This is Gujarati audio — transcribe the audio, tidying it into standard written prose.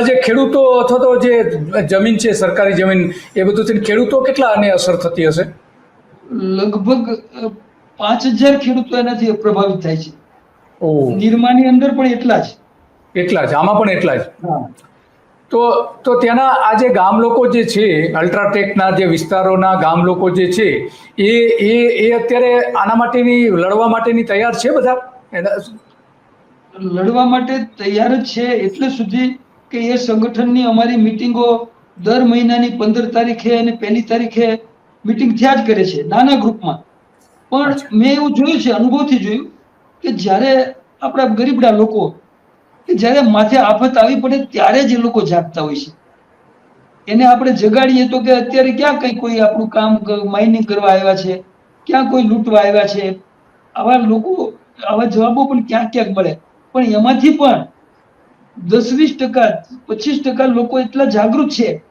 બધા જે ખેડૂતો અથવા તો જે જમીન છે સરકારી જમીન એ બધું થઈને ખેડૂતો કેટલા આને અસર થતી હશે? લગભગ 5,000 ખેડૂતો એનાથી પ્રભાવિત થાય છે. ઓહ, નિરમાની અંદર પણ એટલા જ. એટલા જ, આમાં પણ એટલા જ. હા. તો ત્યાંના આ જે ગામ લોકો જે છે, અલ્ટ્રાટેકના જે વિસ્તારોના ગામ લોકો જે છે એ એ એ અત્યારે આના માટેની લડવા માટેની તૈયાર છે બધા? લડવા માટે તૈયાર જ છે એટલે સુધી કે એ સંગઠનની અમારી મિટિંગો દર મહિનાની 15 તારીખે અને 1 તારીખે મિટિંગ થયા જ કરે છે, નાના ગ્રુપમાં. પણ અચ્છા. મેં એવું જોયું છે, અનુભવથી જોયું કે જ્યારે આપણા ગરીબડા લોકો કે જ્યારે માથે આફત આવી પડે ત્યારે જ એ લોકો જાગતા હોય છે. એને આપણે જગાડીએ તો કે અત્યારે ક્યાં કઈ કોઈ આપણું કામ માઇનિંગ કરવા આવ્યા છે, ક્યાં કોઈ લૂંટવા આવ્યા છે. આવા લોકો, આવા જવાબો પણ ક્યાંક ક્યાંક મળે. પણ એમાંથી પણ 10-20%, 25% લોકો એટલા જાગૃત છે